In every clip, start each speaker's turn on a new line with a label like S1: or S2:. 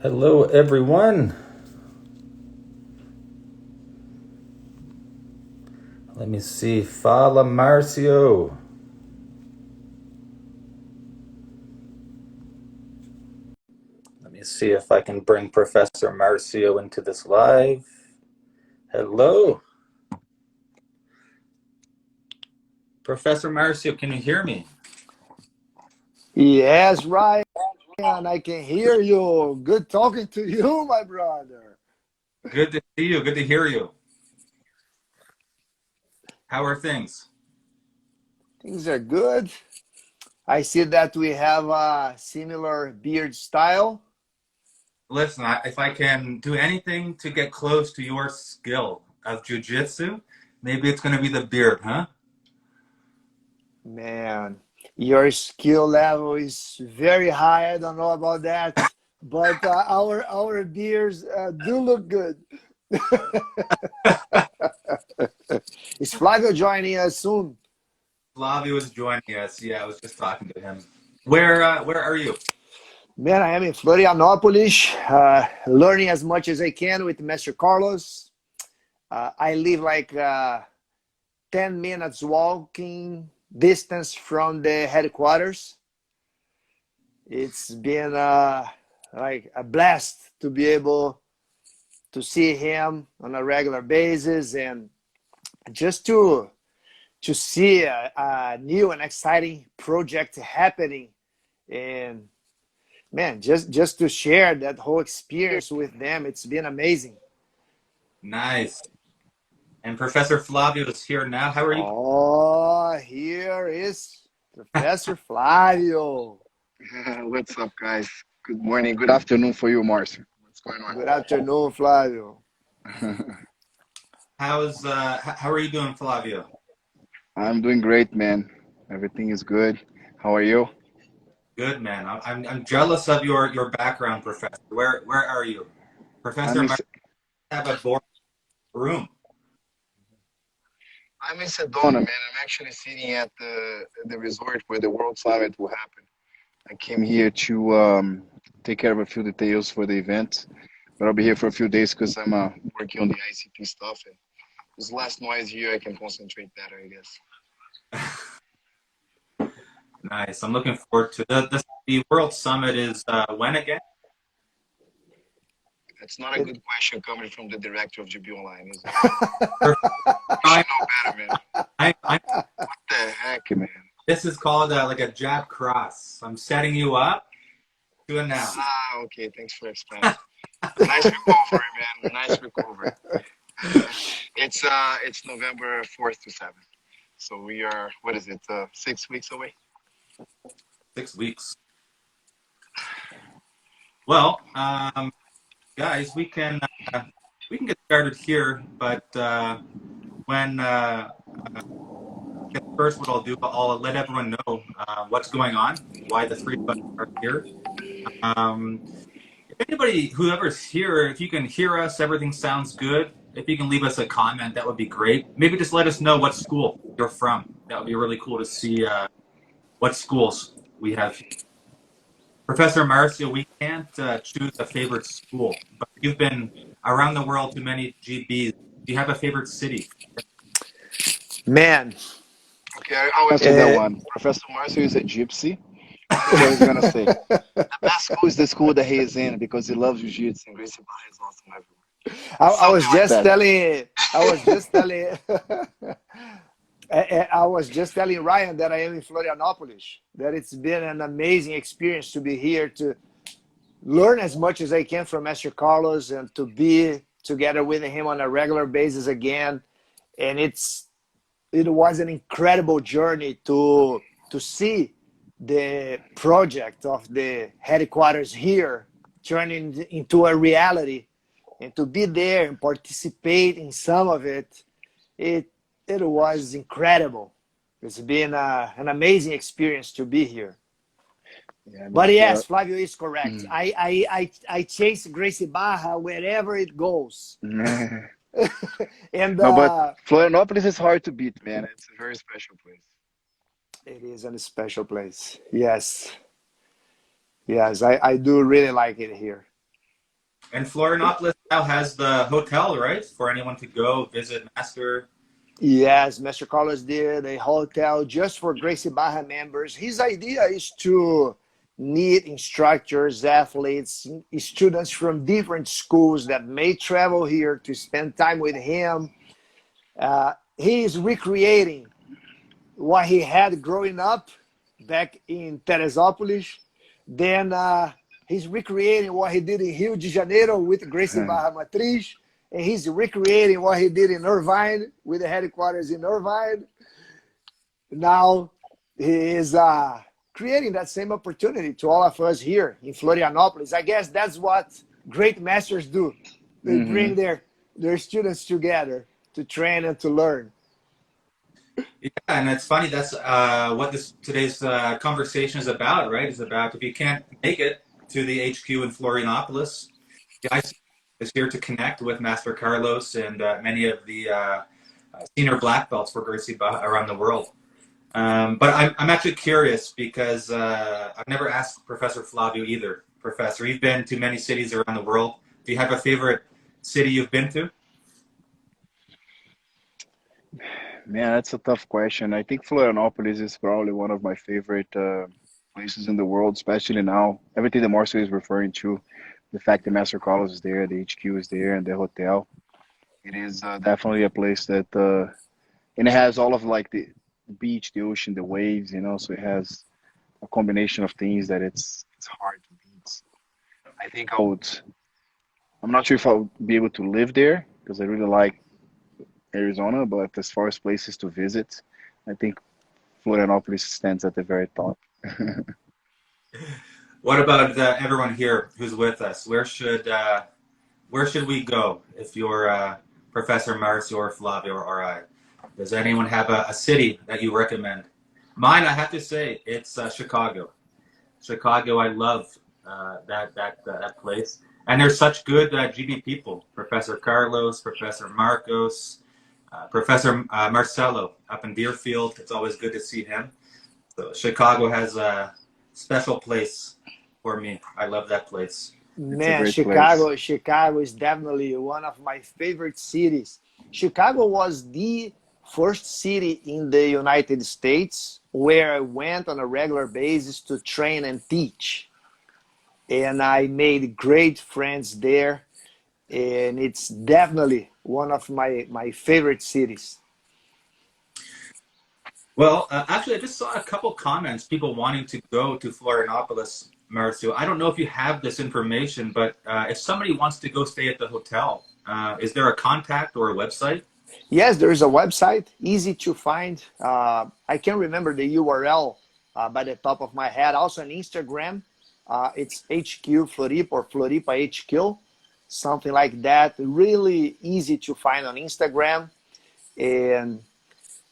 S1: Hello, everyone. Let me see. Fala, Marcio. Let me see if I can bring Professor Marcio into this live. Hello. Professor Marcio, can you hear me?
S2: Yes, Ryan, I can hear you. Good talking to you, my brother.
S1: Good to see you. Good to hear you. How are things?
S2: Things are good. I see that we have a similar beard style.
S1: Listen, if I can do anything to get close to your skill of jujitsu, maybe it's going to be the beard, huh?
S2: Man, your skill level is very high. I don't know about that, but our beards do look good. Is Flavio joining us soon?
S1: Flavio is joining us. Yeah, I was just talking to him. Where are you?
S2: Man, I am in Florianopolis, learning as much as I can with Master Carlos. I live like 10 minutes walking distance from the headquarters. It's been like a blast to be able to see him on a regular basis and just to see a new and exciting project happening. And man, just to share that whole experience with them, it's been amazing.
S1: Nice. And Professor Flavio is here now. How are you?
S2: Oh, here is Professor Flavio.
S3: What's up, guys? Good morning, good afternoon for you, Marcio. What's going
S2: Good afternoon, Flavio.
S3: on?
S1: How are you doing, Flavio?
S3: I'm doing great, man. Everything is good. How are you?
S1: Good, man. I'm jealous of your background, Professor. Where are you,
S3: I'm
S1: Professor?
S3: in,
S1: Might have a boring room.
S3: I'm in Sedona, man. I'm actually sitting at the resort where the World Summit will happen. I came here to take care of a few details for the event, but I'll be here for a few days because I'm working on the ICP stuff. And there's less noise here. I can concentrate better, I guess.
S1: Nice. I'm looking forward to the World Summit is when again?
S3: That's not a
S2: It,
S3: good question coming from the director of GB Online, is it?
S1: Perfect.
S3: You should know better, man.
S1: I
S3: What the heck, man?
S1: this is called like a jab cross. I'm setting you up to announce.
S3: Ah, okay. Thanks for explaining. Nice recovery, man. Nice recovery. It's November 4th to 7th. So we are, what is it, 6 weeks away?
S1: 6 weeks. Well, guys, we can get started here, but when first, what I'll do, I'll let everyone know what's going on, why the three of us are here. Um, if anybody, whoever's here, if you can hear us, everything sounds good. If you can leave us a comment, that would be great. Maybe just let us know what school you're from. That would be really cool to see what schools we have. Professor Marcio, we can't choose a favorite school, but you've been around the world to many GBs. Do you have a favorite city?
S2: man,
S3: Okay, I'll answer that
S2: uh,
S3: one. Professor Marcio is a gypsy. This is what he's gonna say. The best school is the school that he is in because he loves jiu-jitsu and Gracie Barra is awesome everywhere.
S2: I
S3: Something
S2: was
S3: like
S2: just
S3: that.
S2: telling, I was just telling, I was just telling Ryan that I am in Florianopolis. That it's been an amazing experience to be here to learn as much as I can from Master Carlos and to be together with him on a regular basis again. And it was an incredible journey to see the project of the headquarters here turning into a reality and to be there and participate in some of it. It was incredible. It's been an amazing experience to be here.
S3: Yeah, man.
S2: But yes, Flavio is correct.
S3: Mm.
S2: I chase Gracie Barra wherever it goes. And
S3: No, but Florianopolis is hard to beat, man. It's a very special place.
S2: it is a special place. Yes, yes, I do really like it here.
S1: And Florianopolis now has the hotel, right? For anyone to go visit Master.
S2: Yes, Mr. Carlos did a hotel just for Gracie Barra members. His idea is to meet instructors, athletes, students from different schools that may travel here to spend time with him. He is recreating what he had growing up back in Teresópolis. Then he's recreating what he did in Rio de Janeiro with Gracie Barra Matriz. And he's recreating what he did in Irvine with the headquarters in Irvine. Now he is creating that same opportunity to all of us here in Florianopolis. I guess that's what great masters do. They bring their students together to train and to learn.
S1: Yeah, and it's funny. That's what today's conversation is about, right? Is about if you can't make it to the HQ in Florianopolis, the ICP is here to connect with Master Carlos and many of the senior black belts for Gracie Barra around the world. But I'm actually curious because I've never asked Professor Flavio either. Professor, you've been to many cities around the world. Do you have a favorite city you've been to?
S3: Man, that's a tough question. I think Florianopolis is probably one of my favorite places in the world, especially now. Everything that Marcio is referring to, the fact that Master Carlos is there, the HQ is there, and the hotel. It is definitely a place that, and it has all of like the beach, the ocean, the waves, you know, so it has a combination of things that it's hard to beat. I think I'm not sure if I would be able to live there because I really like Arizona, but as far as places to visit, I think Florianopolis stands at the very top.
S1: What about everyone here who's with us? Where should we go if you're Professor Marcio or Flavio or I? Does anyone have a city that you recommend? Mine, I have to say, it's Chicago. Chicago, I love that place. And there's such good GB people. Professor Carlos, Professor Marcos, Professor Marcelo up in Deerfield. It's always good to see him. So Chicago has a special place for me. I love that place.
S3: It's a
S2: Man,
S3: great place.
S2: Chicago is definitely one of my favorite cities. Chicago was the first city in the United States where I went on a regular basis to train and teach. And I made great friends there. And it's definitely one of my favorite cities.
S1: Well, actually, I just saw a couple comments, people wanting to go to Florianopolis, Marcio. I don't know if you have this information, but if somebody wants to go stay at the hotel, is there a contact or a website?
S2: Yes, there is a website, easy to find. I can't remember the URL by the top of my head. Also on Instagram, it's HQ Floripa or Floripa HQ, something like that. Really easy to find on Instagram. And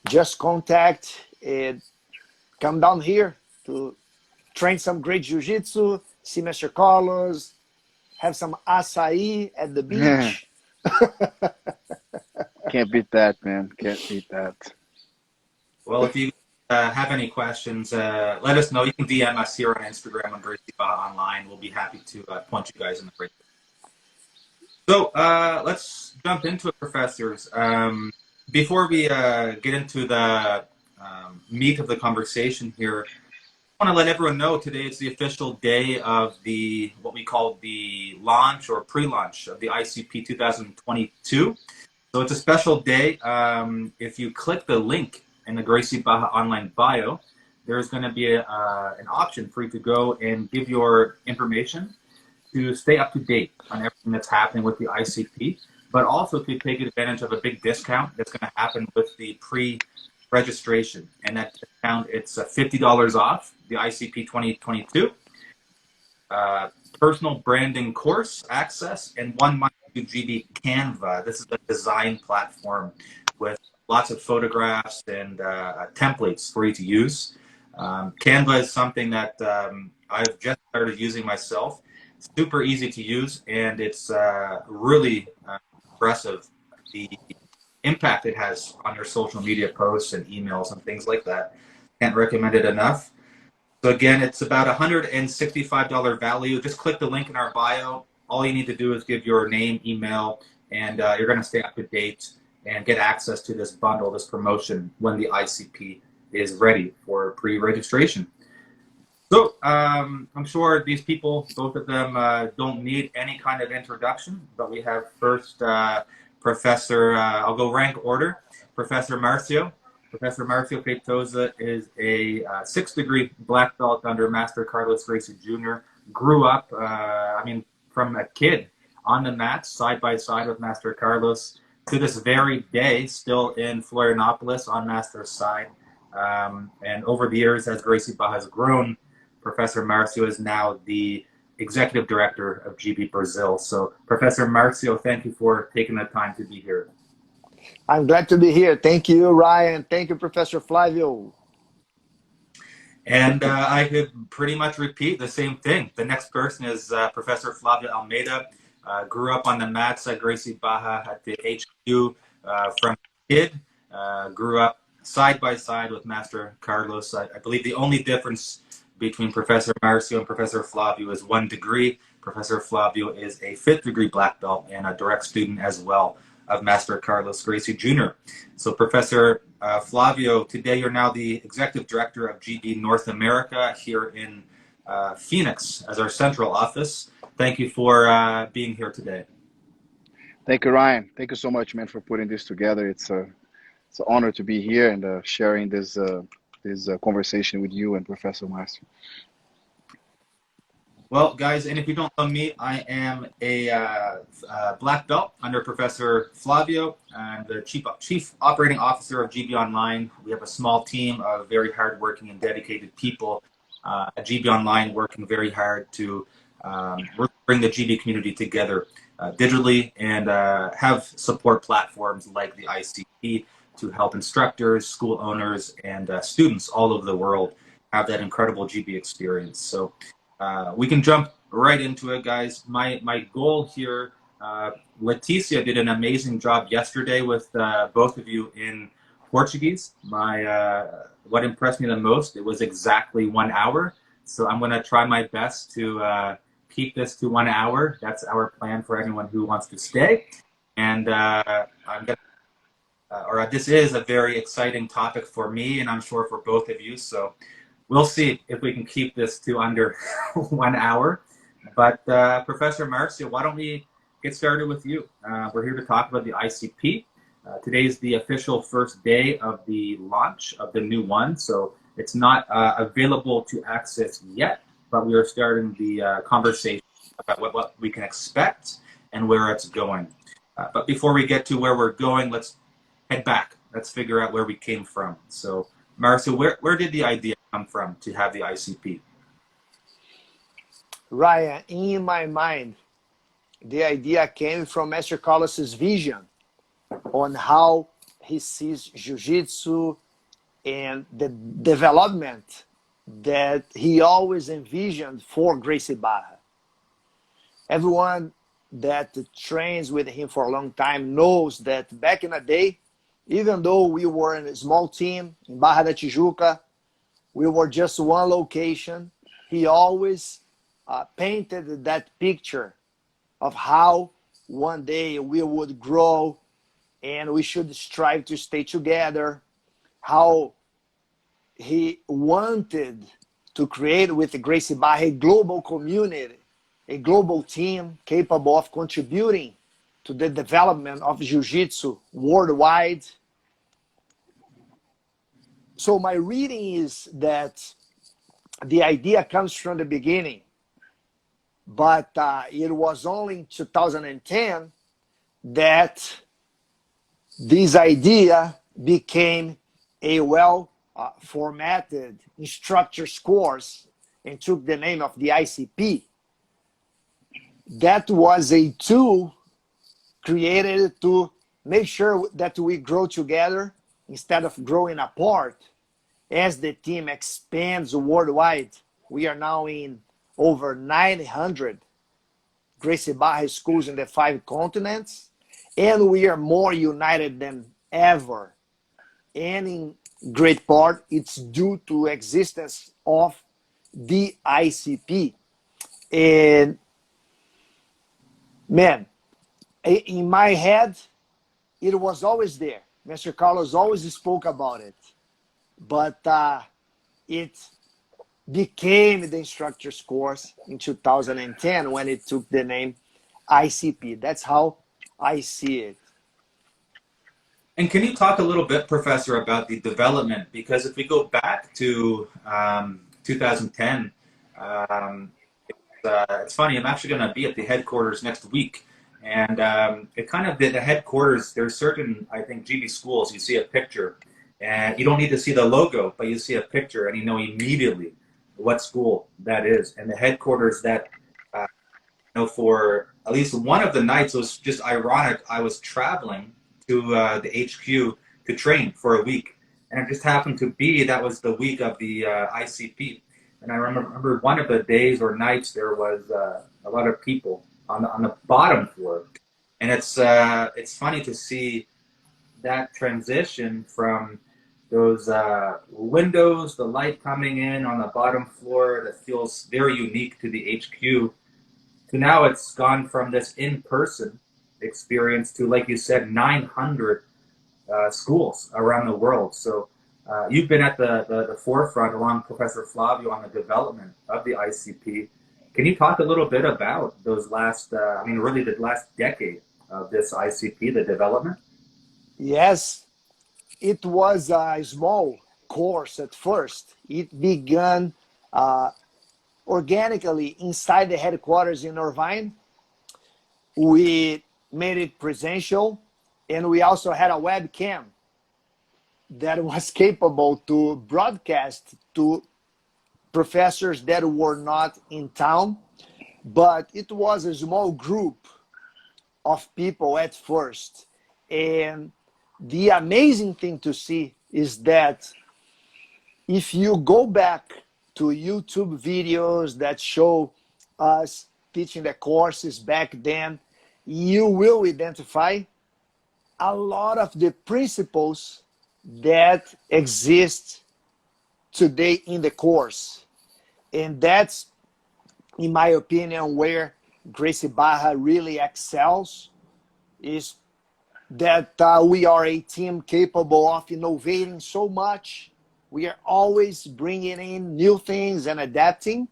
S2: just contact and come down here to train some great jiu-jitsu, see Mr. Carlos, have some acai at the beach.
S3: Can't beat that, man. Can't beat that.
S1: Well, if you have any questions, let us know. You can DM us here on Instagram on Gracie Barra Online. We'll be happy to point you guys in the right direction. So let's jump into it, professors. Before we get into the meat of the conversation here, I want to let everyone know today is the official day of the what we call the launch or pre-launch of the ICP 2022. So it's a special day. If you click the link in the Gracie Barra online bio, there's going to be an option for you to go and give your information to stay up to date on everything that's happening with the ICP, but also to take advantage of a big discount that's going to happen with the pre-registration. And that discount, it's $50 off the ICP 2022, personal branding course access, and 1 month to GB Canva. This is a design platform with lots of photographs and templates for you to use. Canva is something that I've just started using myself. Super easy to use, and it's really impressive the impact it has on your social media posts and emails and things like that. Can't recommend it enough. So again, it's about $165 value. Just click the link in our bio. All you need to do is give your name, email, and you're going to stay up to date and get access to this bundle, this promotion, when the ICP is ready for pre-registration. So I'm sure these people, both of them, don't need any kind of introduction, but we have first Professor, I'll go rank order, Professor Marcio. Professor Marcio Feitosa is a 6th degree black belt under Master Carlos Gracie Jr. Grew up, from a kid on the mats, side by side with Master Carlos, to this very day, still in Florianopolis on Master's side. And over the years, as Gracie Barra has grown, Professor Marcio is now the executive director of GB Brazil. So, Professor Marcio, thank you for taking the time to be here.
S2: I'm glad to be here. Thank you, Ryan. Thank you, Professor Flavio.
S1: And I could pretty much repeat the same thing. The next person is Professor Flavio Almeida. Grew up on the mats at Gracie Barra at the HQ from a kid. Grew up side by side with Master Carlos. I believe the only difference between Professor Marcio and Professor Flavio is 1 degree. Professor Flavio is a 5th degree black belt and a direct student as well of Master Carlos Gracie Jr. So Professor Flavio, today you're now the executive director of GB North America here in Phoenix as our central office. Thank you for being here today.
S3: Thank you, Ryan. Thank you so much, man, for putting this together. It's an honor to be here and sharing this conversation with you and Professor Marcio.
S1: Well, guys, and if you don't know me, I am a black belt under Professor Flavio. I'm the chief operating officer of GB Online. We have a small team of very hardworking and dedicated people at GB Online, working very hard to bring the GB community together digitally and have support platforms like the ICP to help instructors, school owners, and students all over the world have that incredible GB experience. So we can jump right into it, guys. My goal here, Leticia did an amazing job yesterday with both of you in Portuguese. What impressed me the most, it was exactly 1 hour. So I'm going to try my best to keep this to 1 hour. That's our plan for anyone who wants to stay. And this is a very exciting topic for me, and I'm sure for both of you. So we'll see if we can keep this to under 1 hour. But Professor Marcio, why don't we get started with you? We're here to talk about the ICP. Today is the official first day of the launch of the new one, so it's not available to access yet, but we are starting the conversation about what we can expect and where it's going. But before we get to where we're going, let's head back. Let's figure out where we came from. So, Marcio, where did the idea come from to have the ICP?
S2: Ryan, in my mind, the idea came from Master Carlos's vision on how he sees Jiu-Jitsu and the development that he always envisioned for Gracie Barra. Everyone that trains with him for a long time knows that back in the day, even though we were in a small team in Barra da Tijuca, we were just one location, he always painted that picture of how one day we would grow and we should strive to stay together, how he wanted to create with Gracie Barra a global community, a global team capable of contributing to the development of Jiu-Jitsu worldwide. So my reading is that the idea comes from the beginning, but it was only in 2010 that this idea became a well-formatted instructor's course and took the name of the ICP. That was a tool created to make sure that we grow together instead of growing apart. As the team expands worldwide, we are now in over 900 Gracie Barra schools in the 5 continents, and we are more united than ever. And in great part, it's due to existence of the ICP. And Man, in my head, it was always there. Mr. Carlos always spoke about it, but it became the instructor's course in 2010 when it took the name ICP. That's how I see it.
S1: And can you talk a little bit, Professor, about the development? Because if we go back to 2010, um, it's funny. I'm actually going to be at the headquarters next week, and it kind of the headquarters. There's certain, I think, GB schools. You see a picture, and you don't need to see the logo, but you see a picture, and you know immediately what school that is. And the headquarters that, for at least one of the nights was just ironic. I was traveling to the HQ to train for a week, and it just happened to be that was the week of the ICP. And I remember one of the days or nights there was a lot of people on the bottom floor, and it's funny to see that transition from those windows, the light coming in on the bottom floor that feels very unique to the HQ, to now it's gone from this in-person experience to, like you said, 900 schools around the world. So you've been at the forefront along Professor Flavio on the development of the ICP. Can you talk a little bit about those last, really the last decade of this ICP, the development?
S2: Yes, it was a small course at first. It began organically inside the headquarters in Irvine. We made it presential, and we also had a webcam that was capable to broadcast to professors that were not in town. But it was a small group of people at first. And the amazing thing to see is that if you go back to YouTube videos that show us teaching the courses back then, you will identify a lot of the principles that exist today in the course. And that's, in my opinion, where Gracie Barra really excels, is that we are a team capable of innovating so much. We are always bringing in new things and adapting,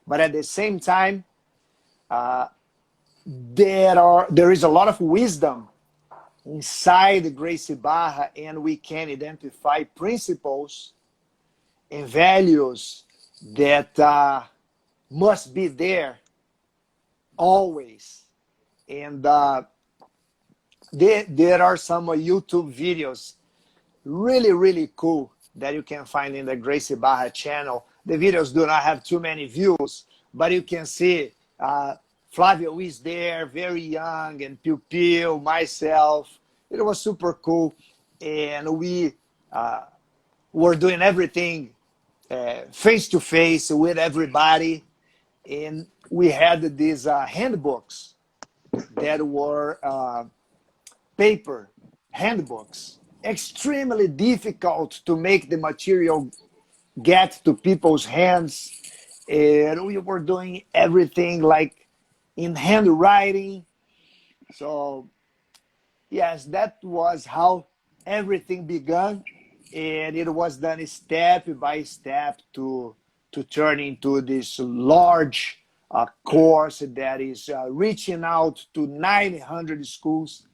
S2: but at the same time, there is a lot of wisdom inside Gracie Barra, and we can identify principles and values that must be there always. And there are some YouTube videos really, really cool that you can find in the Gracie Barra channel. The videos do not have too many views, but you can see Flavio is there, very young, and Piu Piu, myself. It was super cool. And we were doing everything face-to-face with everybody. And we had these handbooks that were paper handbooks, extremely difficult to make the material get to people's hands. And we were doing everything like in handwriting. So yes, that was how everything began. And it was done step by step to turn into this large course that is reaching out to 900 schools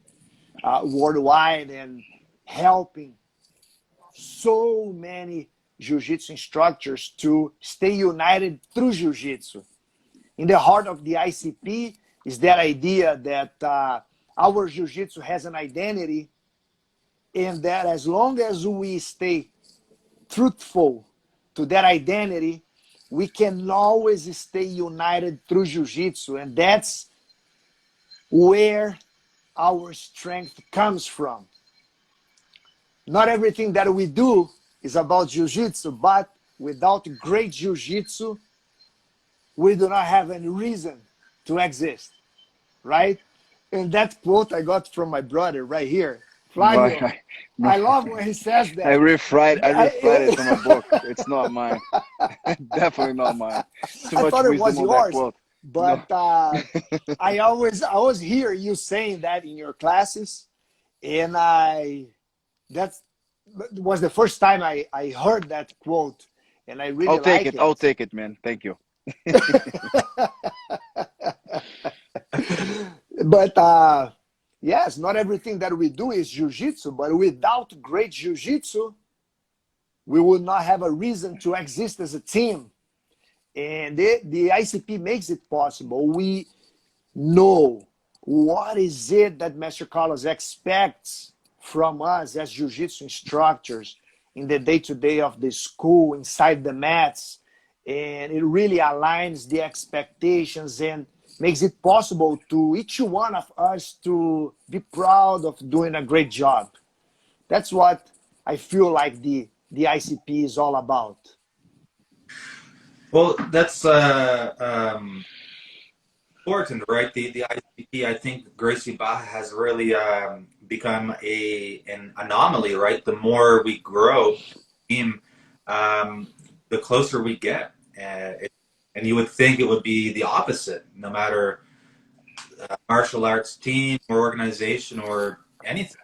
S2: worldwide and helping so many jiu-jitsu instructors to stay united through jiu-jitsu. In the heart of the ICP is that idea that our jiu-jitsu has an identity, and that as long as we stay truthful to that identity, we can always stay united through jiu-jitsu. And that's where our strength comes from. Not everything that we do is about jiu-jitsu, but without great jiu-jitsu, we do not have any reason to exist, right? And that quote I got from my brother right here. Flavio, I love when he says that.
S3: I refried it from a book. It's not mine. Definitely not mine. Too
S2: I
S3: much
S2: thought it was
S3: wisdom on that
S2: yours,
S3: quote. No.
S2: But I always hear you saying that in your classes, and that was the first time I heard that quote, and I really
S3: I'll take
S2: like
S3: it. I'll
S2: it.
S3: take it, man. Thank you.
S2: But yes, not everything that we do is jiu-jitsu, but without great jiu-jitsu, we would not have a reason to exist as a team. And the ICP makes it possible. We know what is it that Master Carlos expects from us as jiu-jitsu instructors in the day-to-day of the school, inside the mats. And it really aligns the expectations and makes it possible to each one of us to be proud of doing a great job. That's what I feel like the ICP is all about.
S1: Well, that's important, right? The ICP, I think Gracie Barra has really become an anomaly, right? The more we grow, team, the closer we get. And you would think it would be the opposite, no matter martial arts team or organization or anything.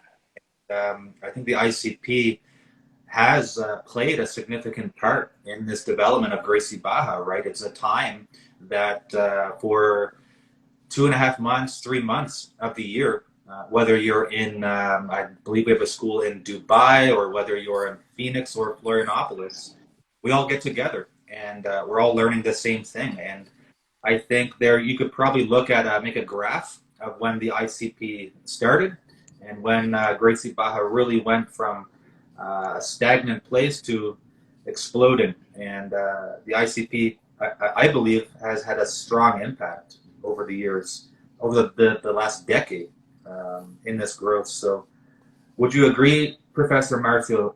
S1: I think the ICP has played a significant part in this development of Gracie Barra, right? It's a time that for 2.5 months, 3 months of the year, whether you're in, I believe we have a school in Dubai, or whether you're in Phoenix or Florianopolis, we all get together and we're all learning the same thing. And I think there you could probably look at make a graph of when the ICP started and when Gracie Barra really went from a stagnant place to exploding. And the ICP, I believe, has had a strong impact over the years, over the last decade in this growth. So would you agree, Professor Marcio,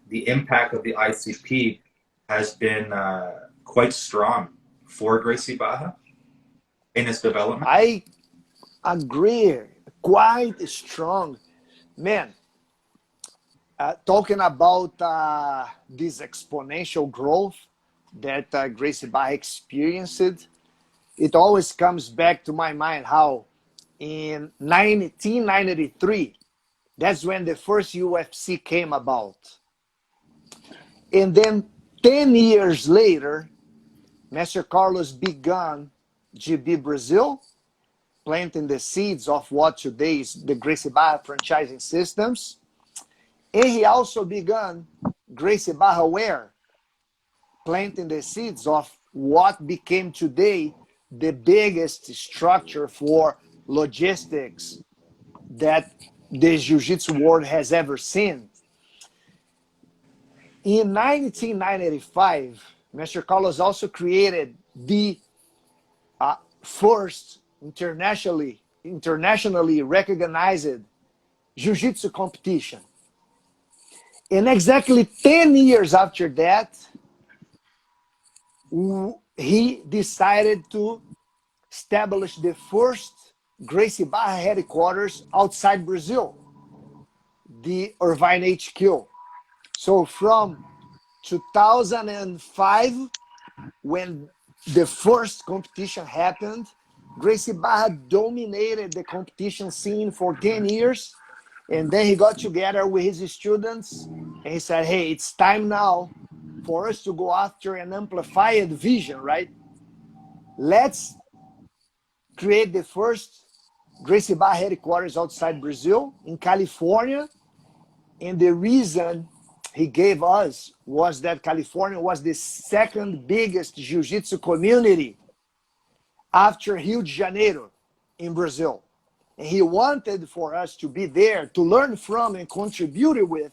S1: the impact of the ICP has been quite strong for Gracie Barra in its development?
S2: I agree, quite strong. Man, talking about this exponential growth that Gracie Barra experienced, it always comes back to my mind how in 1993, that's when the first UFC came about. And then 10 years later, Master Carlos began GB Brazil, planting the seeds of what today is the Gracie Barra franchising systems. And he also began Gracie Barra Wear, planting the seeds of what became today the biggest structure for logistics that the jiu-jitsu world has ever seen. In 1995, Master Carlos also created the first internationally recognized jiu-jitsu competition. And exactly 10 years after that, he decided to establish the first Gracie Barra headquarters outside Brazil, the Irvine HQ. So from 2005, when the first competition happened, Gracie Barra dominated the competition scene for 10 years. And then he got together with his students and he said, hey, it's time now for us to go after an amplified vision, right? Let's create the first Gracie Barra headquarters outside Brazil, in California. And the reason he gave us was that California was the second biggest jiu-jitsu community after Rio de Janeiro in Brazil. And he wanted for us to be there to learn from and contribute with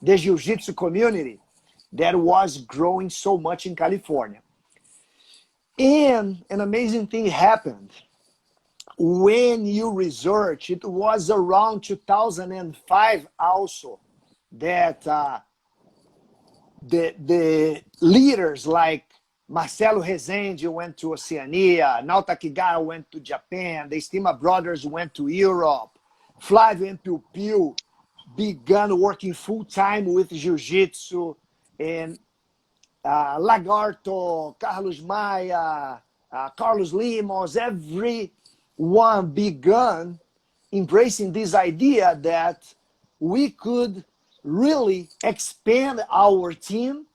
S2: the jiu-jitsu community that was growing so much in California. And an amazing thing happened. When you research, it was around 2005 also that the leaders like Marcelo Rezende went to Oceania, Nauta Kigara went to Japan, the Estima brothers went to Europe, Flávio and Piu Piu began working full-time with Jiu-Jitsu, and Lagarto, Carlos Maia, Carlos Limos, everyone began embracing this idea that we could really expand our team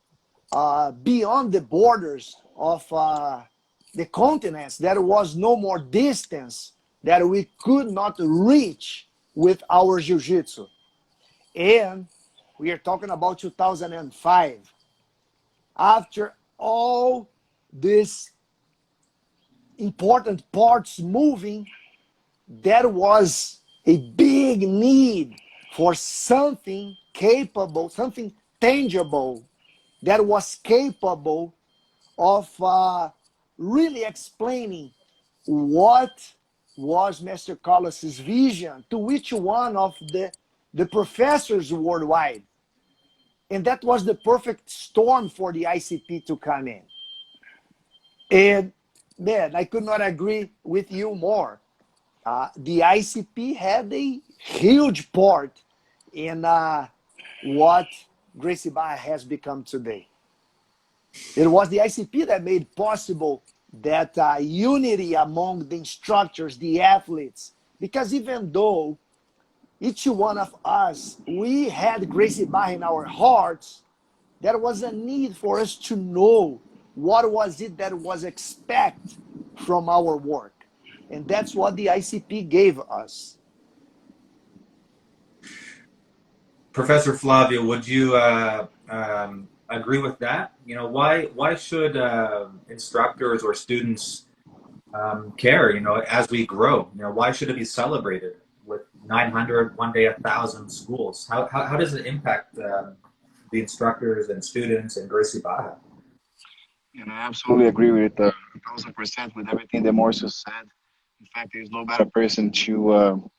S2: beyond the borders of the continents. There was no more distance that we could not reach with our jiu-jitsu. And we are talking about 2005. After all these important parts moving, there was a big need for something capable, something tangible that was capable of really explaining what was Master Carlos's vision to each one of the professors worldwide. And that was the perfect storm for the ICP to come in. And man, I could not agree with you more. The ICP had a huge part in what Gracie Barra has become today. It was the ICP that made possible that unity among the instructors, the athletes, because even though each one of us, we had Gracie Barra in our hearts, there was a need for us to know what was it that was expected from our work. And that's what the ICP gave us.
S1: Professor Flavio, would you agree with that? You know, why should instructors or students care? You know, as we grow, you know, why should it be celebrated with 900, one day 1,000 schools? How does it impact the instructors and students in Gracie Barra?
S3: And I absolutely agree with 1,000% with everything that Marcio said. In fact, there's no better person to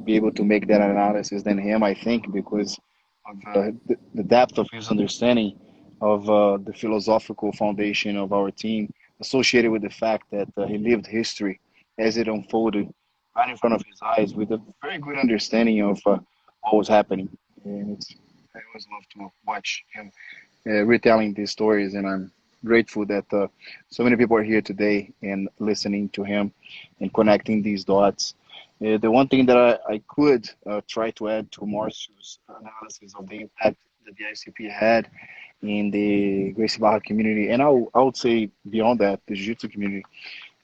S3: be able to make that analysis than him, I think, because of the depth of his understanding of the philosophical foundation of our team, associated with the fact that he lived history as it unfolded right in front of his eyes with a very good understanding of what was happening. And I always love to watch him retelling these stories, and I'm grateful that so many people are here today and listening to him and connecting these dots. The one thing that I could try to add to Marcio's analysis of the impact that the ICP had in the Gracie Barra community, and I would say beyond that, the Jiu-Jitsu community,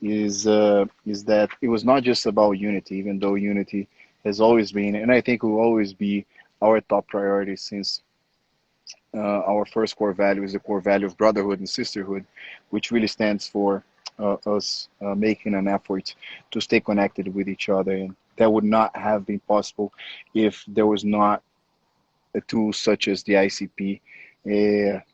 S3: is that it was not just about unity, even though unity has always been, and I think will always be, our top priority, since our first core value is the core value of brotherhood and sisterhood, which really stands for us making an effort to stay connected with each other. And that would not have been possible if there was not a tool such as the ICP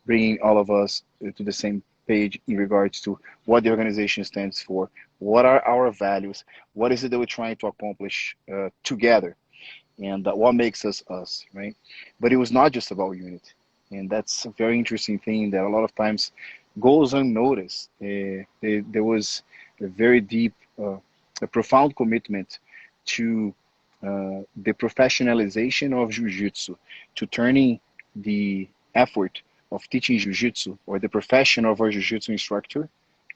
S3: bringing all of us to the same page in regards to what the organization stands for, what are our values, what is it that we're trying to accomplish together, and what makes us us, right? But it was not just about unity. And that's a very interesting thing that a lot of times goes unnoticed. There was a very deep, a profound commitment to the professionalization of Jiu-Jitsu, to turning the effort of teaching Jiu-Jitsu, or the profession of a Jiu-Jitsu instructor,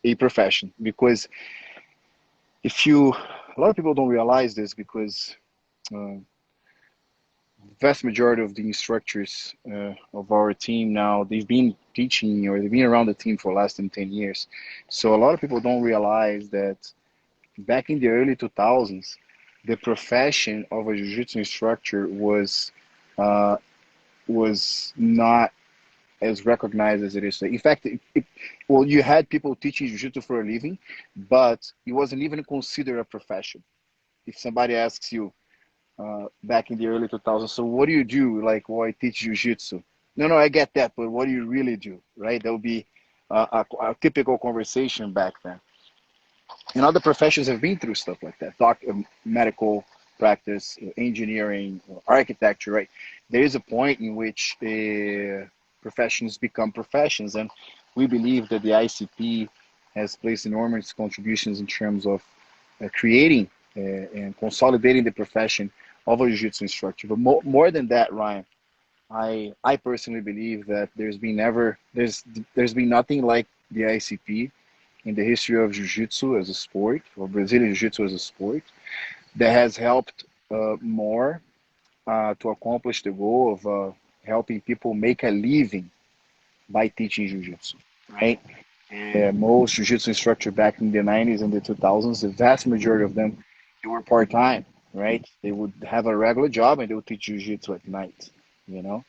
S3: a profession. Because a lot of people don't realize this, because vast majority of the instructors of our team now, they've been teaching, or they've been around the team for less than 10 years. So a lot of people don't realize that back in the early 2000s, the profession of a jiu-jitsu instructor was not as recognized as it is today. In fact, well, you had people teaching jiu-jitsu for a living, but it wasn't even considered a profession. If somebody asks you, back in the early 2000s, so what do you do? Like, well, I teach jiu-jitsu. No, I get that, but what do you really do, right? That would be a typical conversation back then. And other professions have been through stuff like that: medical practice, engineering, architecture, right? There is a point in which professions become professions, and we believe that the ICP has placed enormous contributions in terms of creating and consolidating the profession of a jiu-jitsu instructor. But more than that, Ryan, I personally believe that there's been nothing like the ICP in the history of Jiu-Jitsu as a sport, or Brazilian Jiu-Jitsu as a sport, that has helped more to accomplish the goal of helping people make a living by teaching Jiu-Jitsu, right? Most Jiu-Jitsu instructors back in the 90s and the 2000s, the vast majority of them, they were part-time, right? They would have a regular job and they would teach Jiu-Jitsu at night, you know?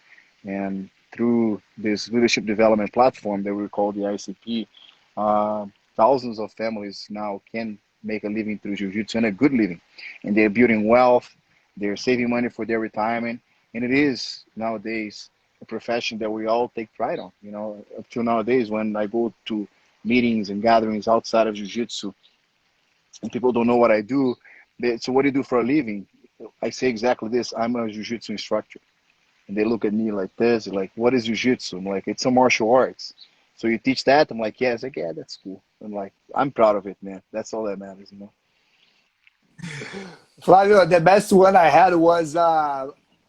S3: And through this leadership development platform that we call the ICP, thousands of families now can make a living through Jiu-Jitsu, and a good living. And they're building wealth, they're saving money for their retirement, and it is nowadays a profession that we all take pride on. You know, up till nowadays, when I go to meetings and gatherings outside of Jiu-Jitsu, and people don't know what I do, so what do you do for a living? I say exactly this: I'm a Jiu-Jitsu instructor. And they look at me like this, like, what is Jiu-Jitsu? I'm like, it's a martial arts. So you teach that? I'm like, yeah. It's like, yeah, that's cool. I'm like, I'm proud of it, man. That's all that matters, you know?
S2: Flavio, the best one I had was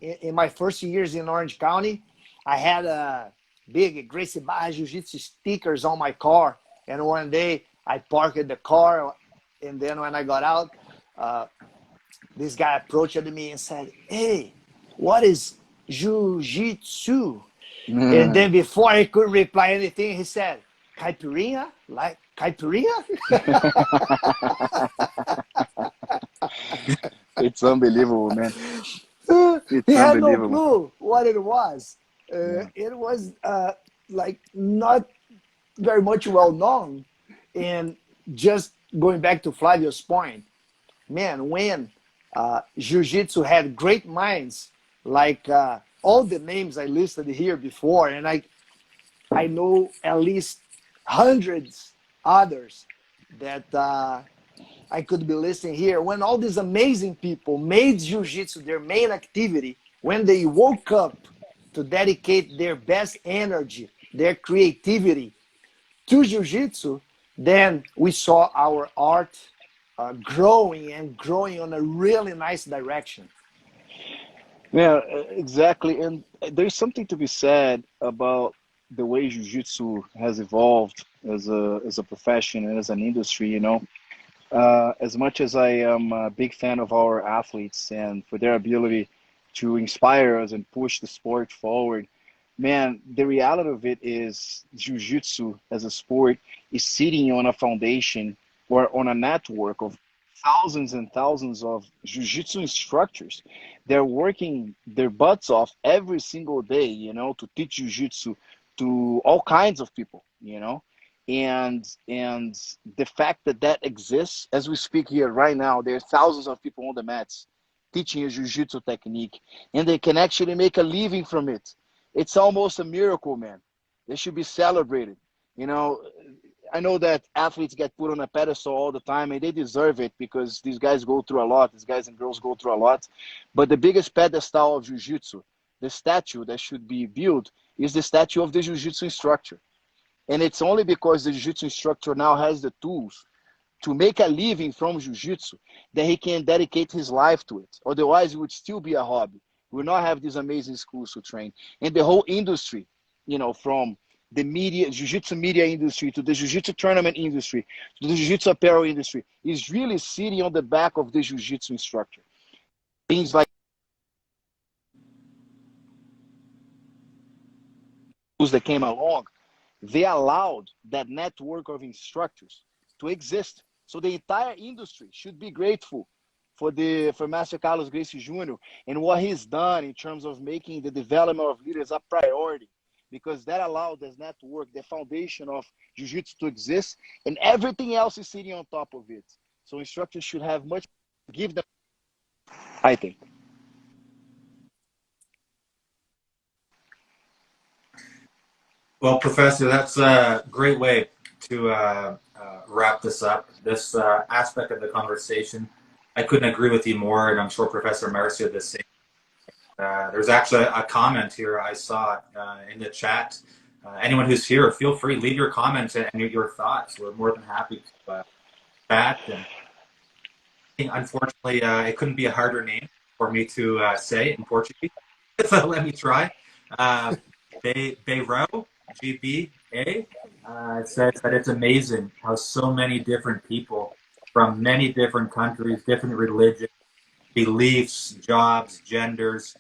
S2: in my first years in Orange County. I had a big Gracie Barra Jiu-Jitsu stickers on my car. And one day I parked the car, and then when I got out, this guy approached me and said, "Hey, what is Jiu-Jitsu?" And then before I could reply anything, he said, "Caipirinha? Like caipirinha?"
S3: It's unbelievable, man.
S2: He
S3: It's
S2: had no
S3: unbelievable.
S2: clue what it was.
S3: Yeah.
S2: It was like not very much well known. And just going back to Flavio's point, man, when Jiu-Jitsu had great minds, like all the names I listed here before, and I know at least hundreds others that I could be listing here. When all these amazing people made Jiu-Jitsu their main activity, when they woke up to dedicate their best energy, their creativity to Jiu-Jitsu, then we saw our art growing and growing on a really nice direction.
S3: Yeah, exactly. And there's something to be said about the way Jiu-Jitsu has evolved as a profession and as an industry, you know. As much as I am a big fan of our athletes and for their ability to inspire us and push the sport forward, man, the reality of it is Jiu-Jitsu as a sport is sitting on a foundation or on a network of thousands and thousands of Jiu-Jitsu instructors. They're working their butts off every single day, you know, to teach Jiu-Jitsu to all kinds of people, you know. And the fact that that exists as we speak here right now, there are thousands of people on the mats teaching a jiu-jitsu technique, and they can actually make a living from it. It's almost a miracle, man. They should be celebrated. You know, I know that athletes get put on a pedestal all the time, and they deserve it because these guys go through a lot. These guys and girls go through a lot. But the biggest pedestal of jiu-jitsu, the statue that should be built, is the statue of the jiu-jitsu instructor. And it's only because the jiu-jitsu instructor now has the tools to make a living from jiu-jitsu that he can dedicate his life to it. Otherwise, it would still be a hobby. We would not have these amazing schools to train. And the whole industry, you know, from the media, jiu-jitsu media industry to the jiu-jitsu tournament industry to the jiu-jitsu apparel industry is really sitting on the back of the jiu-jitsu instructor. Things like tools that came along, they allowed that network of instructors to exist. So the entire industry should be grateful for Master Carlos Gracie Jr. and what he's done in terms of making the development of leaders a priority, because that allowed this network, the foundation of jiu-jitsu to exist, and everything else is sitting on top of it. So instructors should have much to give them, I think.
S1: Well, Professor, that's a great way to wrap this up. This aspect of the conversation, I couldn't agree with you more, and I'm sure Professor Marcia the same. There's actually a comment here I saw in the chat. Anyone who's here, feel free, leave your comments and your thoughts. We're more than happy to chat. And unfortunately, it couldn't be a harder name for me to say in Portuguese, so let me try. Beirão, GB, It says that it's amazing how so many different people from many different countries, different religions, beliefs, jobs, genders,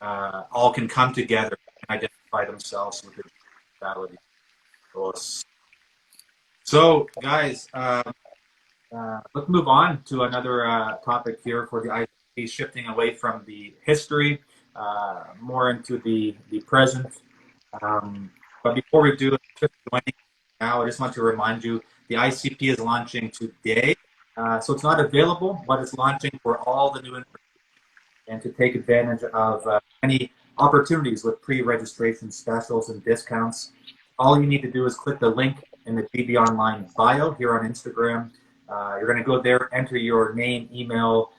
S1: all can come together and identify themselves with the reality. So, guys, let's move on to another topic here for the ICP, shifting away from the history, more into the present. But before we do, just joining now, I just want to remind you the ICP is launching today. So it's not available, but it's launching for all the new information and to take advantage of any opportunities with pre-registration specials and discounts. All you need to do is click the link in the GB Online bio here on Instagram. You're going to go there, enter your name, email,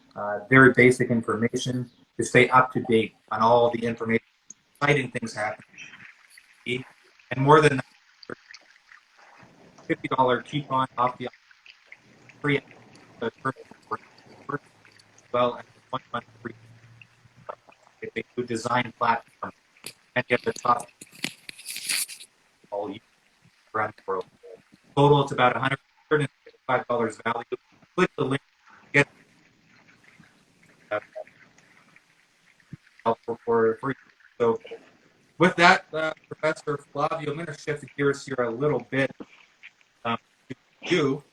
S1: very basic information to stay up to date on all the information, exciting things happening. And more than that, $50 coupon off the free as well as 1 month free. It's a new design platform and get the top all year around the world. Total, it's about $155 value. Click the link, get helpful for you. So with that, Professor Flavio, I'm going to shift gears here a little bit to you.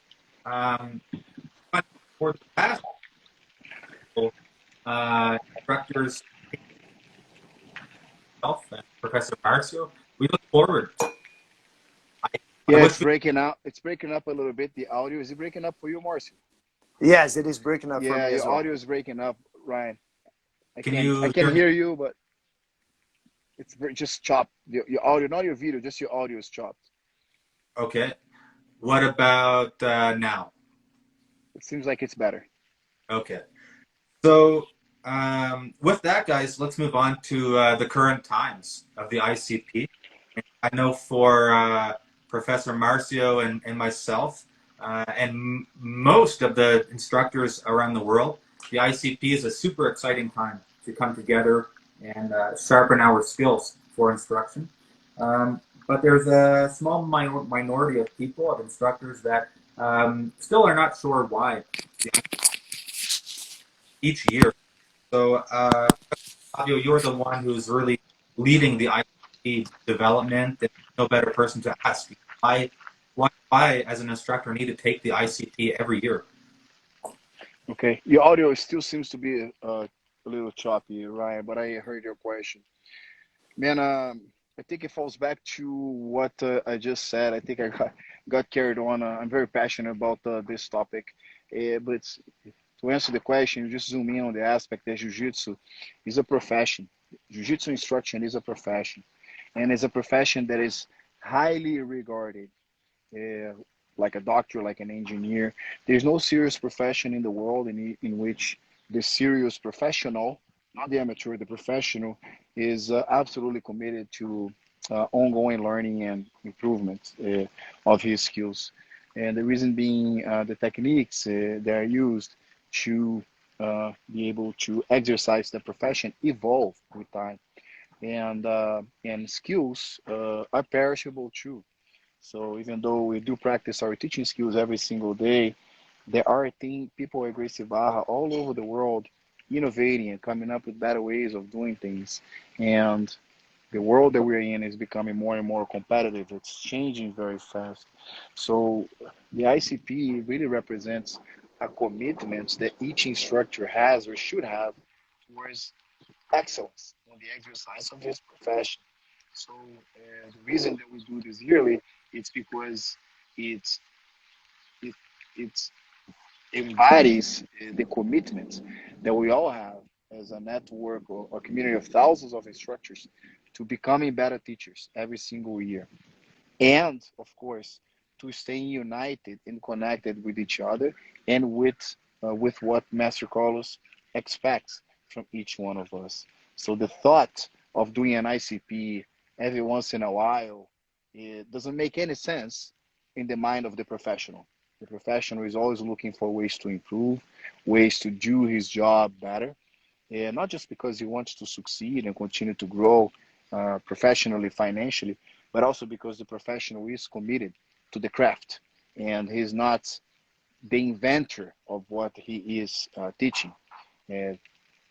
S1: For the past instructors, and Professor Marcio, we look forward.
S3: Yeah, it's breaking out. It's breaking up a little bit. The audio, is it breaking up for you, Marcio?
S2: Yes, it is breaking up for
S3: Yeah,
S2: me as
S3: your
S2: well.
S3: audio is breaking up, Ryan. I
S1: Can you
S3: can
S1: hear me?
S3: hear you, but it's just chopped. Your audio, not your video, just your audio is chopped.
S1: Okay. What about now?
S3: It seems like it's better.
S1: Okay. So with that, guys, let's move on to the current times of the ICP. I know for Professor Marcio and myself, and most of the instructors around the world, the ICP is a super exciting time to come together and sharpen our skills for instruction. But there's a small minority of people, of instructors, that still are not sure why each year. So, Fabio, you're the one who's really leading the ICP development, and no better person to ask why, as an instructor, need to take the ICP every year.
S3: Okay, your audio still seems to be a little choppy, Ryan, but I heard your question. Man, I think it falls back to what I just said. I think I got carried on. I'm very passionate about this topic, but to answer the question, you just zoom in on the aspect that jiu-jitsu is a profession. Jiu-jitsu instruction is a profession, and it's a profession that is highly regarded, uh, like a doctor, like an engineer. There's no serious profession in the world in which the serious professional, not the amateur, the professional, is absolutely committed to ongoing learning and improvement of his skills. And the reason being the techniques that are used to be able to exercise the profession evolve with time. And skills are perishable too. So even though we do practice our teaching skills every single day, there are people at Gracie Barra all over the world innovating and coming up with better ways of doing things. And the world that we're in is becoming more and more competitive. It's changing very fast. So the ICP really represents a commitment that each instructor has or should have towards excellence in the exercise of his profession. So the reason that we do this yearly, it's because it's it, it's embodies the commitment that we all have as a network or community of thousands of instructors to becoming better teachers every single year. And of course, to staying united and connected with each other and with what Master Carlos expects from each one of us. So the thought of doing an ICP every once in a while, it doesn't make any sense in the mind of the professional. The professional is always looking for ways to improve, ways to do his job better, and not just because he wants to succeed and continue to grow professionally, financially, but also because the professional is committed to the craft and he's not the inventor of what he is teaching. And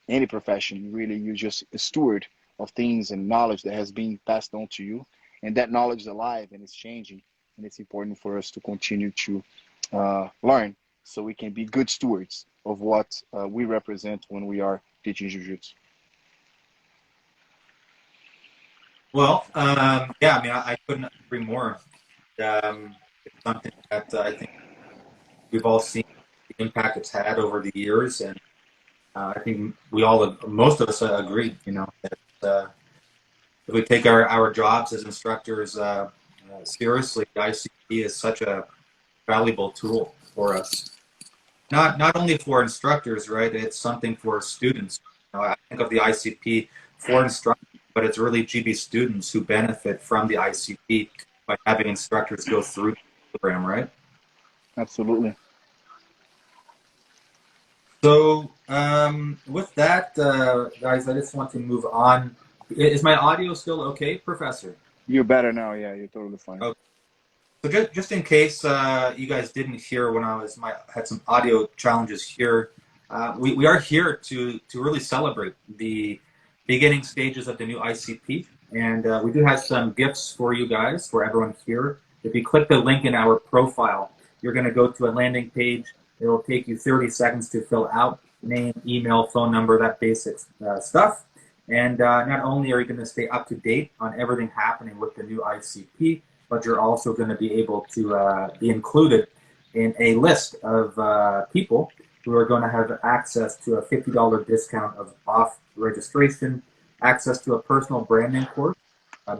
S3: any profession, really, you're just a steward of things and knowledge that has been passed on to you. And that knowledge is alive and it's changing. And it's important for us to continue to learn so we can be good stewards of what we represent when we are teaching Jiu-Jitsu.
S1: Well, yeah, I mean, I couldn't agree more. It's something that I think we've all seen the impact it's had over the years, and I think most of us agree, that if we take our jobs as instructors seriously, the ICP is such a valuable tool for us. Not only for instructors, right? It's something for students. I think of the ICP for instructors, but it's really GB students who benefit from the ICP by having instructors go through the program, right?
S3: Absolutely.
S1: So with that, guys, I just want to move on. Is my audio still okay, Professor?
S3: You're better now. Yeah, you're totally fine.
S1: Okay. So just in case you guys didn't hear when I had some audio challenges here, we are here to really celebrate the beginning stages of the new ICP, and we do have some gifts for you guys, for everyone here. If you click the link in our profile, you're going to go to a landing page. It'll take you 30 seconds to fill out name, email, phone number, that basic stuff. And not only are you going to stay up to date on everything happening with the new ICP, but you're also going to be able to be included in a list of people who are going to have access to a $50 discount off registration, access to a personal branding course,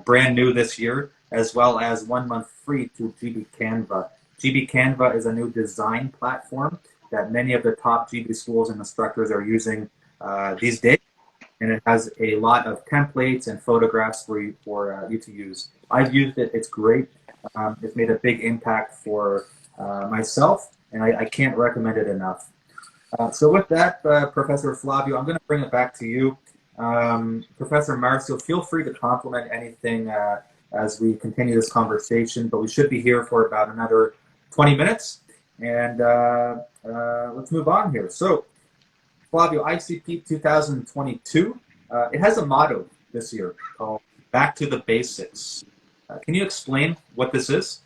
S1: brand new this year, as well as 1 month free to GB Canva. GB Canva is a new design platform that many of the top GB schools and instructors are using these days, and it has a lot of templates and photographs for you to use. I've used it; it's great. It's made a big impact for myself, and I can't recommend it enough. So with that, Professor Flavio, I'm going to bring it back to you. Professor Marcio, feel free to compliment anything as we continue this conversation, but we should be here for about another 20 minutes, and let's move on here. So, Flavio, ICP 2022, it has a motto this year called Back to the Basics. Can you explain what this is?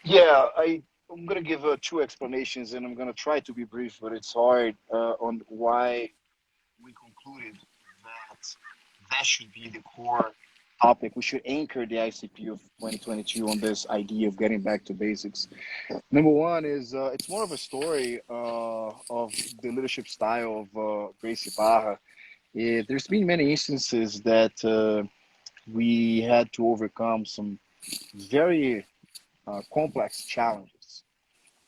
S3: Yeah, I'm going to give two explanations, and I'm going to try to be brief, but it's hard on why we concluded that should be the core topic. We should anchor the ICP of 2022 on this idea of getting back to basics. Number one is it's more of a story of the leadership style of Gracie Barra. There's been many instances that we had to overcome some very complex challenges,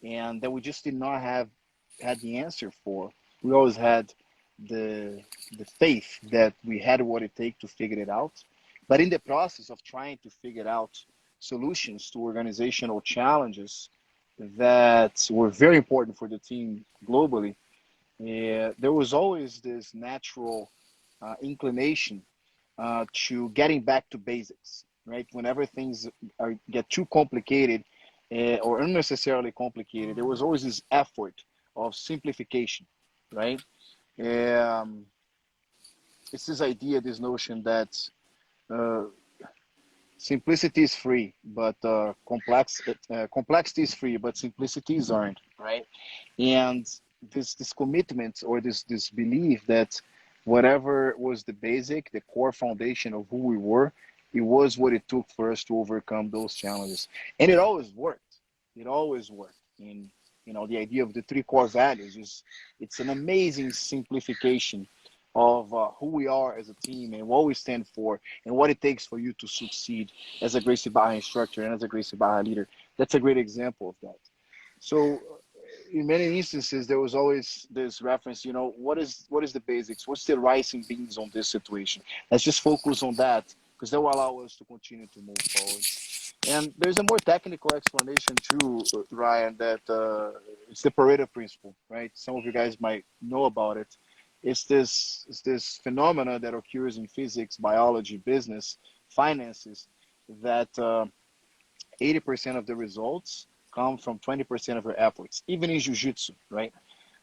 S3: and that we just did not have had the answer for. We always had the faith that we had what it takes to figure it out, but in the process of trying to figure out solutions to organizational challenges that were very important for the team globally, there was always this natural inclination to getting back to basics, right? Whenever things get too complicated or unnecessarily complicated, there was always this effort of simplification, right? It's this idea, this notion that simplicity is free, but complexity is free, but simplicities aren't, right? And this commitment or this belief that whatever was the basic, the core foundation of who we were, it was what it took for us to overcome those challenges. And it always worked. It always worked. And the idea of the three core values it's an amazing simplification of who we are as a team and what we stand for and what it takes for you to succeed as a Gracie Barra instructor and as a Gracie Barra leader. That's a great example of that. So in many instances, there was always this reference, what is the basics? What's the rice and beans on this situation? Let's just focus on that because that will allow us to continue to move forward. And there's a more technical explanation too, Ryan, that it's the Pareto Principle, right? Some of you guys might know about it. It's this phenomena that occurs in physics, biology, business, finances, that 80% of the results come from 20% of your efforts, even in jiu-jitsu, right?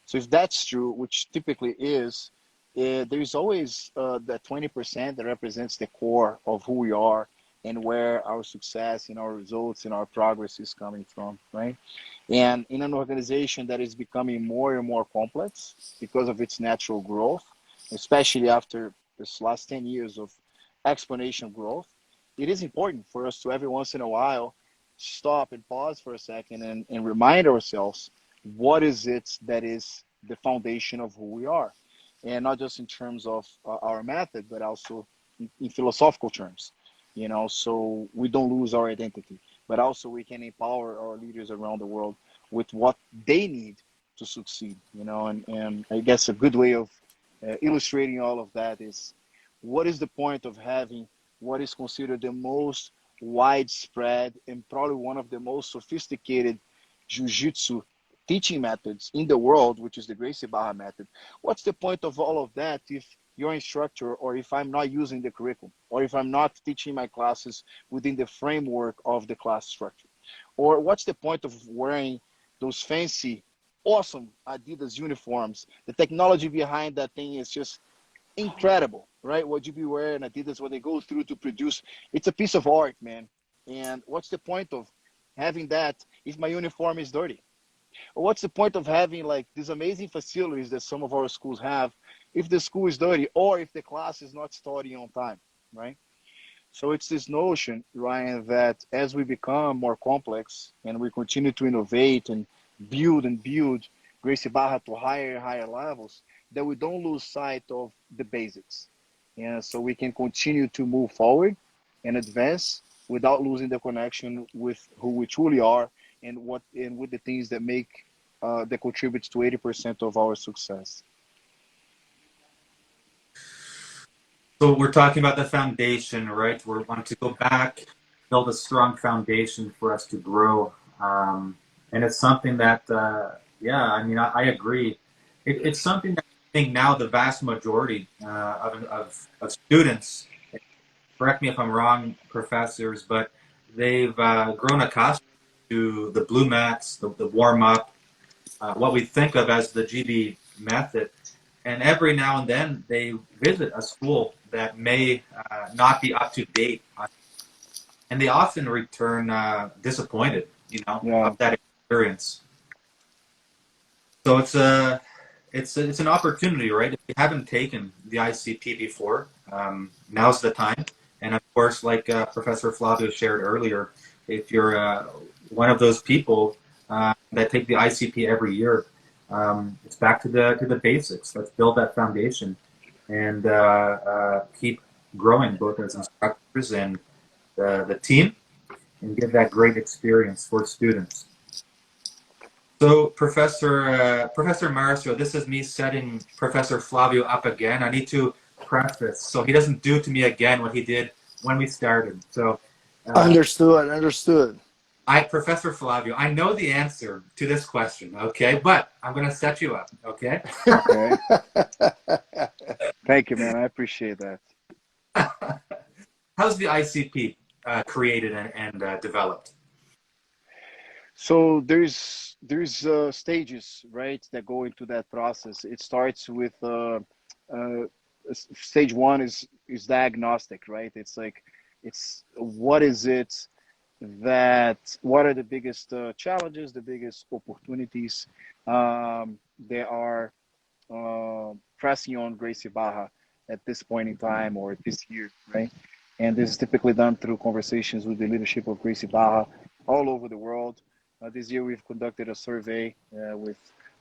S3: So if that's true, which typically is, there's always that 20% that represents the core of who we are and where our success and our results and our progress is coming from, right? And in an organization that is becoming more and more complex because of its natural growth, especially after this last 10 years of exponential growth, it is important for us to every once in a while stop and pause for a second and remind ourselves what is it that is the foundation of who we are. And not just in terms of our method, but also in philosophical terms, you know, so we don't lose our identity, but also we can empower our leaders around the world with what they need to succeed, you know, and I guess a good way of illustrating all of that is what is the point of having what is considered the most widespread and probably one of the most sophisticated jiu-jitsu teaching methods in the world, which is the Gracie Barra method? What's the point of all of that if your instructor, or if I'm not using the curriculum, or if I'm not teaching my classes within the framework of the class structure? Or what's the point of wearing those fancy, awesome Adidas uniforms? The technology behind that thing is just incredible, right? What you be wearing Adidas, what they go through to produce, it's a piece of art, man. And what's the point of having that if my uniform is dirty? Or what's the point of having like these amazing facilities that some of our schools have if the school is dirty or if the class is not starting on time, right? So it's this notion, Ryan, that as we become more complex and we continue to innovate and build Gracie Barra to higher and higher levels, that we don't lose sight of the basics. And so we can continue to move forward and advance without losing the connection with who we truly are and with the things that make that contributes to 80% of our success.
S1: So we're talking about the foundation, right? We want to go back, build a strong foundation for us to grow. And it's something that, yeah, I mean, I agree. It's something that I think now the vast majority of students, correct me if I'm wrong, professors, but they've grown accustomed to the blue mats, the warm up, what we think of as the GB method. And every now and then they visit a school that may not be up to date, and they often return disappointed, you know,
S3: Yeah.
S1: of that experience. So it's an opportunity, right? If you haven't taken the ICP before, now's the time. And of course, like Professor Flavio shared earlier, if you're one of those people that take the ICP every year, it's back to the basics. Let's build that foundation and keep growing both as instructors and the team, and give that great experience for students. So, Professor Marcio, this is me setting Professor Flavio up again. I need to preface so he doesn't do to me again what he did when we started. So,
S2: Understood.
S1: Professor Flavio, I know the answer to this question, okay? But I'm going to set you up, okay?
S3: Okay. Thank you, man. I appreciate that.
S1: How's the ICP created and developed?
S3: So there's stages, right, that go into that process. It starts with stage one is diagnostic, right? It's like it's what is it that what are the biggest challenges, the biggest opportunities they are pressing on Gracie Barra at this point in time or this year, right? And this is typically done through conversations with the leadership of Gracie Barra all over the world. This year we've conducted a survey with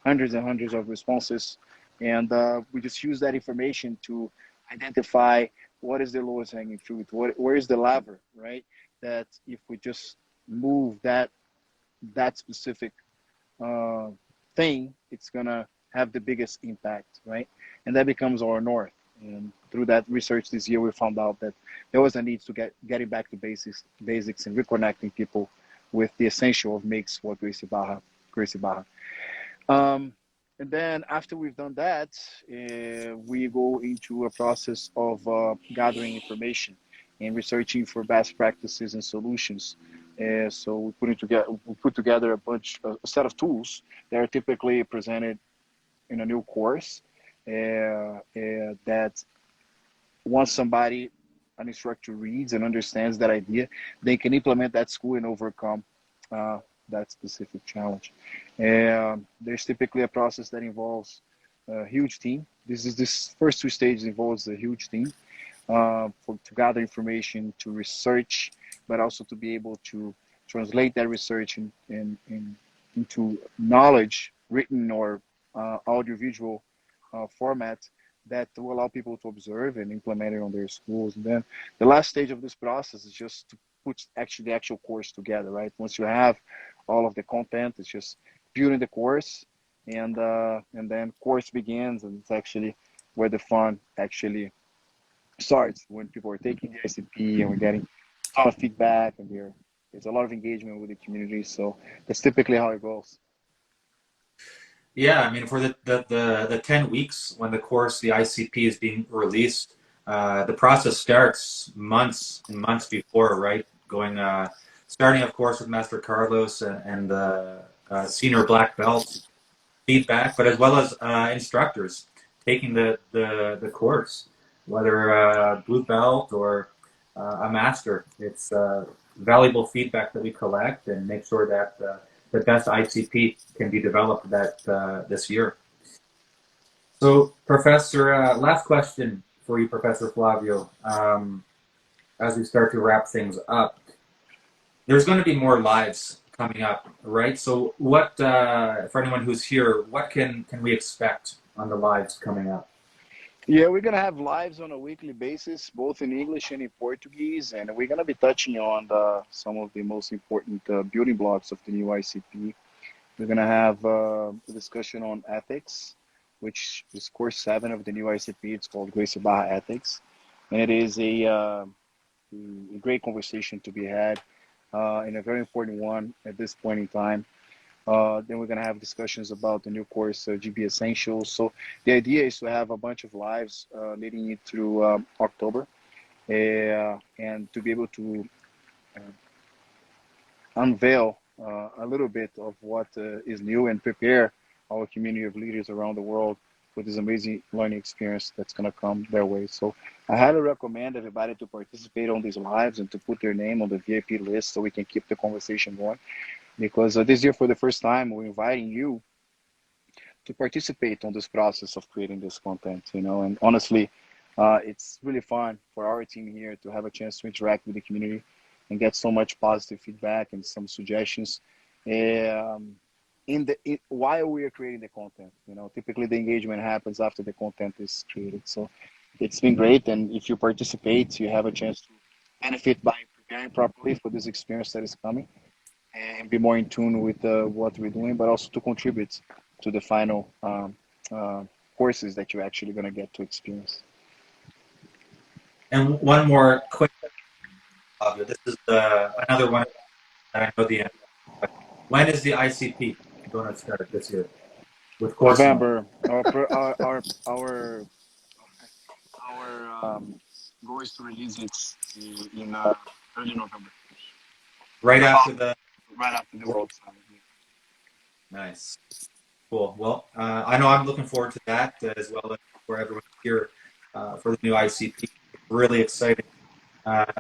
S3: hundreds and hundreds of responses, and we just use that information to identify what is the lowest hanging fruit, where is the lever, right? That if we just move that specific thing, it's gonna have the biggest impact, right? And that becomes our north. And through that research this year, we found out that there was a need to getting back to basics and reconnecting people with the essential of makes what Gracie Barra. And then after we've done that, we go into a process of gathering information. and researching for best practices and solutions. So we put together a set of tools that are typically presented in a new course that once an instructor reads and understands that idea, they can implement that school and overcome that specific challenge. There's typically a process that involves a huge team. This first two stages involves a huge team to gather information, to research, but also to be able to translate that research into knowledge, written or audiovisual format that will allow people to observe and implement it on their schools. And then the last stage of this process is just to put the actual course together, right? Once you have all of the content, it's just building the course, and then course begins, and it's actually where the fun actually starts, when people are taking the ICP and we're getting a lot of feedback, and there's a lot of engagement with the community. So that's typically how it goes.
S1: Yeah, I mean, for the 10 weeks when the course, the ICP is being released, the process starts months and months before, right? Starting, of course, with Master Carlos and the senior black belt feedback, but as well as instructors taking the course, whether blue belt or a master. It's valuable feedback that we collect and make sure that the best ICP can be developed this year. So, Professor, last question for you, Professor Flavio, as we start to wrap things up. There's going to be more lives coming up, right? So what, for anyone who's here, what can we expect on the lives coming up?
S3: Yeah, we're gonna have lives on a weekly basis, both in English and in Portuguese, and we're gonna be touching on some of the most important building blocks of the new ICP. We're gonna have a discussion on ethics, which is course 7 of the new ICP. It's called Gracie Barra Ethics, and it is a great conversation to be had, and a very important one at this point in time. Then we're going to have discussions about the new course, GB Essentials. So the idea is to have a bunch of lives leading it through October, and to be able to unveil a little bit of what is new and prepare our community of leaders around the world for this amazing learning experience that's going to come their way. So I highly recommend everybody to participate on these lives and to put their name on the VIP list so we can keep the conversation going. Because this year, for the first time, we're inviting you to participate on this process of creating this content, and honestly, it's really fun for our team here to have a chance to interact with the community and get so much positive feedback and some suggestions while we are creating the content. Typically the engagement happens after the content is created. So it's been great, and if you participate, you have a chance to benefit by preparing properly for this experience that is coming, and be more in tune with what we're doing, but also to contribute to the final courses that you're actually going to get to experience.
S1: And one more quick, this is another one that I know the answer. When is the ICP going to start this year? With course
S3: November. Our goal is to release it in early November.
S1: Right after the
S3: World Summit.
S1: Nice. Cool. Well, I know I'm looking forward to that as well as for everyone here for the new ICP. Really exciting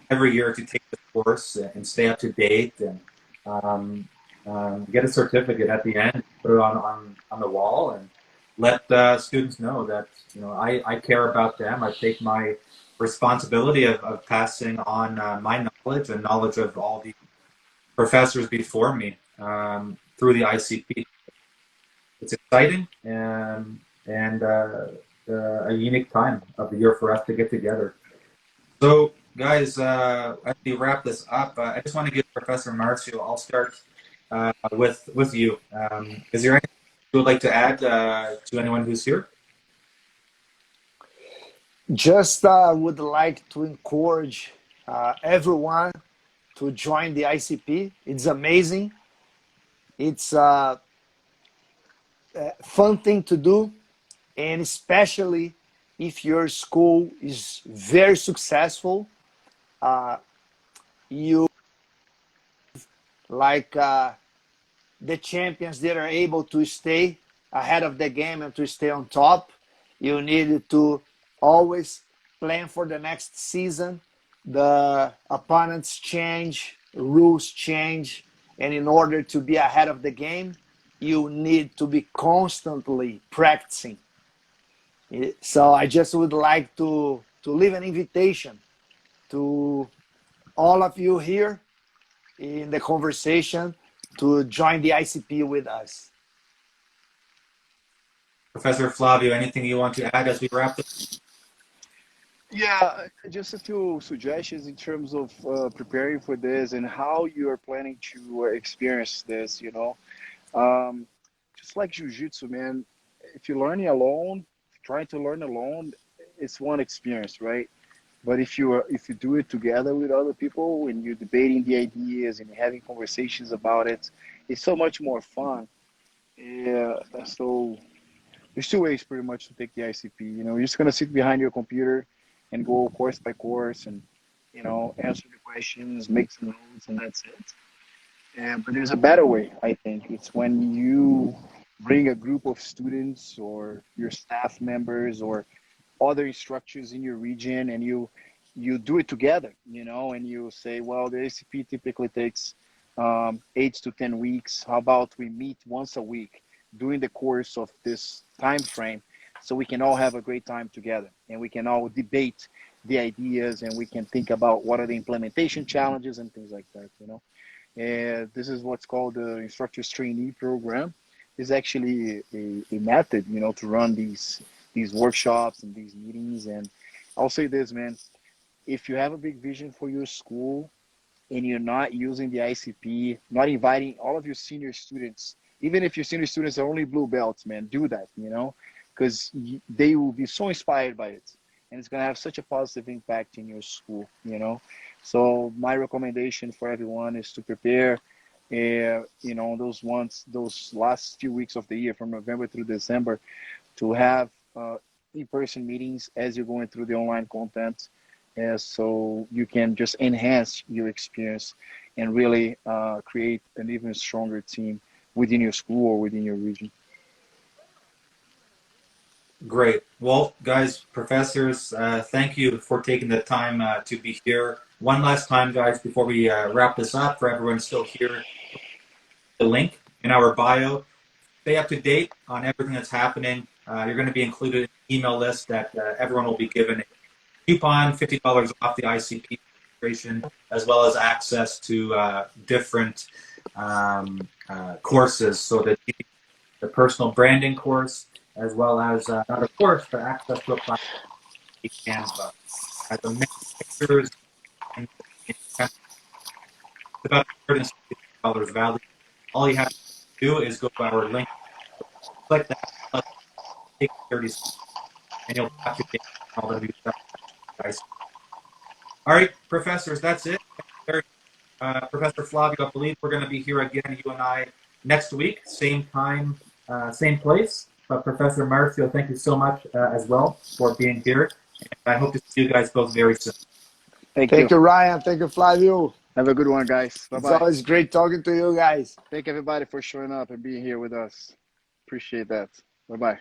S1: every year to take the course and stay up to date and get a certificate at the end, put it on the wall, and let students know that I care about them. I take my responsibility of passing on my knowledge and knowledge of all the professors before me through the ICP. It's exciting and a unique time of the year for us to get together. So, guys, as we wrap this up, I just want to give Professor Marcio. I'll start with you. Is there anything you would like to add to anyone who's here?
S2: Just would like to encourage everyone to join the ICP. It's amazing. It's fun thing to do, and especially if your school is very successful, You like the champions that are able to stay ahead of the game and to stay on top. You need to always plan for the next season. The opponents change, rules change, and in order to be ahead of the game, you need to be constantly practicing. So I just would like to leave an invitation to all of you here in the conversation to join the ICP with us.
S1: Professor Flavio, anything you want to add as we wrap this?
S3: Yeah, just a few suggestions in terms of preparing for this and how you are planning to experience this, you know. Just like jiu-jitsu, man, if you're learning alone, trying to learn alone, it's one experience, right? But if you do it together with other people and you're debating the ideas and having conversations about it, it's so much more fun. Yeah, so there's two ways pretty much to take the ICP. You know, you're just gonna sit behind your computer and go course by course and, you know, answer the questions, make some notes, and that's it. But there's a better way, I think. It's when you bring a group of students or your staff members or other instructors in your region and you do it together, you know, and you say, well, the ACP typically takes 8 to 10 weeks. How about we meet once a week during the course of this time frame so we can all have a great time together and we can all debate the ideas and we can think about what are the implementation challenges and things like that, you know. And this is what's called the Instructor's Trainee program. It's actually a method, you know, to run these workshops and these meetings. And I'll say this, man, if you have a big vision for your school and you're not using the ICP, not inviting all of your senior students, even if your senior students are only blue belts, man, do that, you know, because they will be so inspired by it. And it's going to have such a positive impact in your school, you know. So my recommendation for everyone is to prepare, you know, those last few weeks of the year from November through December to have in-person meetings as you're going through the online content, so you can just enhance your experience and really create an even stronger team within your school or within your region.
S1: Great. Well, guys, professors, thank you for taking the time to be here. One last time, guys, before we wrap this up, for everyone still here, the link in our bio. Stay up to date on everything that's happening. You're going to be included in an email list that everyone will be given a coupon, $50 off the ICP registration, as well as access to different courses. So the personal branding course, as well as not a course, but access to a platform like Canva. As a pictures and it's about $160 value. All you have to do is go to our link, click that, take 30 seconds, and you'll have to get all the new stuff, guys. All right, professors, that's it. Professor Flavio, I believe we're going to be here again, you and I, next week, same time, same place. But Professor Marcio, thank you so much as well for being here. And I hope to see you guys both very soon.
S3: Thank
S2: Thank
S3: you.
S2: you, Ryan. Thank you, Flavio.
S3: Have a good one, guys.
S2: It's
S3: Bye-bye.
S2: always great talking to you guys.
S3: Thank everybody for showing up and being here with us. Appreciate that. Bye-bye.